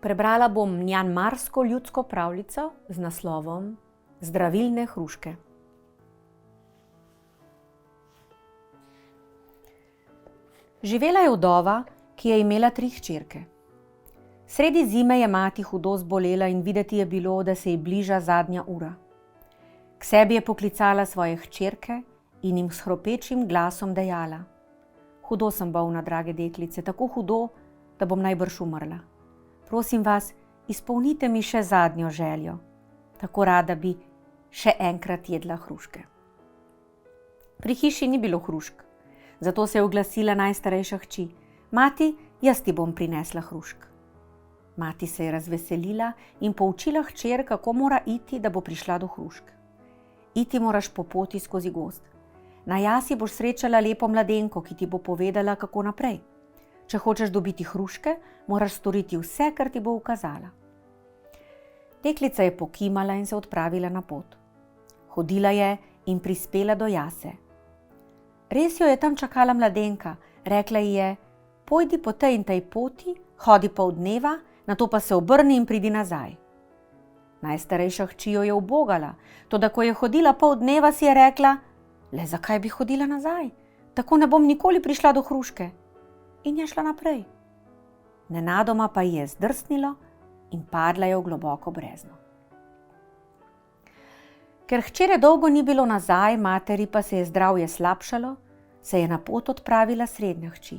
Prebrala bom mjanmarsko ljudsko pravljico z naslovom Zdravilne hruške. Živela je vdova, ki je imela 3 hčerke. Sredi zime je mati hudo zbolela in videti je bilo, da se ji bliža zadnja ura. K sebi je poklicala svoje hčerke in jim s hropečim glasom dejala: "Hudo sem bolna, drage deklice, tako hudo, da bom najbrž umrla. Prosim vas, izpolnite mi še zadnjo željo. Tako rada bi še enkrat jedla hruške." Pri hiši ni bilo hrušk, zato se je oglasila najstarejša hči: "Mati, jaz ti bom prinesla hrušk." Mati se je razveselila in poučila hčer, kako mora iti, da bo prišla do hrušk. Iti moraš po poti skozi gozd. Na jasi boš srečala lepo mladenko, ki ti bo povedala, kako naprej. Če hočeš dobiti hruške, moraš storiti vse, kar ti bo ukazala. Deklica je pokimala in se odpravila na pot. Hodila je in prispela do jase. Res jo je tam čakala mladenka, rekla ji je: "Pojdi po tej in tej poti, hodi pol dneva, nato pa se obrni in pridi nazaj." Najstarejša hči jo je ubogala, toda ko je hodila pol dneva, si je rekla: "Le zakaj bi hodila nazaj? Tako ne bom nikoli prišla do hruške." In je šla naprej. Nenadoma pa ji je zdrsnilo in padla je v globoko brezno. Ker hčere dolgo ni bilo nazaj, materi pa se je zdravje slabšalo, se je na pot odpravila srednja hči.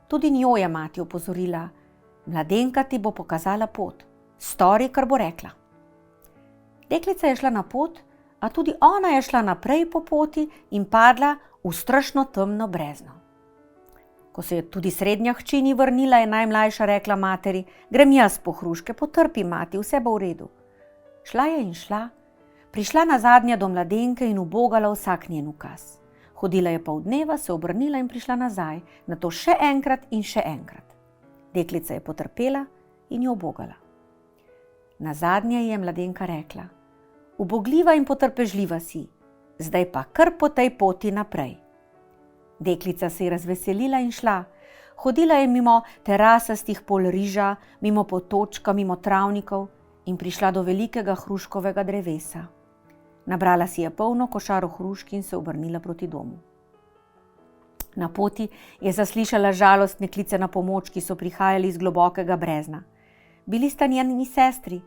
Tudi njo je mati opozorila: "Mladenka ti bo pokazala pot, stori, kar bo rekla." Deklica je šla na pot, a tudi ona je šla naprej po poti in padla v strašno temno brezno. Ko se je tudi srednja hči ni vrnila, je najmlajša rekla materi: "Grem jaz po hruške, potrpi, mati, vse bo v redu." Šla je in šla, prišla nazadnje do mladenke in ubogala vsak njen ukaz. Hodila je pol dneva, se obrnila in prišla nazaj, nato še enkrat in še enkrat. Deklica je potrpela in jo ubogala. Nazadnje je mladenka rekla: "Ubogljiva in potrpežljiva si, zdaj pa kar po tej poti naprej." Deklica se je razveselila in šla. Hodila je mimo terasastih polj riža, mimo potočka, mimo travnikov in prišla do velikega hruškovega drevesa. Nabrala si je polno košaro hrušk in se obrnila proti domu. Na poti je zaslišala žalostne klice na pomoč, ki so prihajali iz globokega brezna. Bili sta njeni sestri,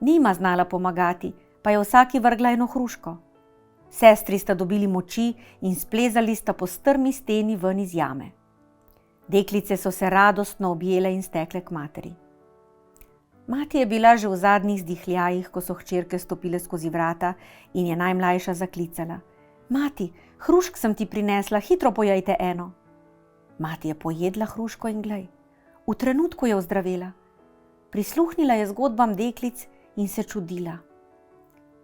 ni jima znala pomagati, pa je vsaki vrgla eno hruško. Sestri sta dobili moči in splezali sta po strmi steni ven iz jame. Deklice so se radostno objele in stekle k materi. Mati je bila že v zadnjih zdihljajih, ko so hčerke stopile skozi vrata in je najmlajša zaklicala: "Mati, hrušk sem ti prinesla, hitro pojejte eno." Mati je pojedla hruško in glej, v trenutku je ozdravela. Prisluhnila je zgodbam deklic in se čudila.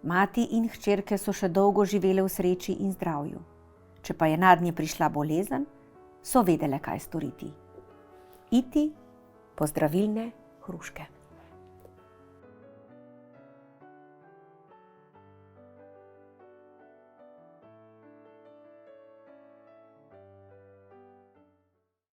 Mati in hčerke so še dolgo živele v sreči in zdravju. Če pa je nadnje prišla bolezen, so vedele, kaj storiti. Iti po zdravilne hruške.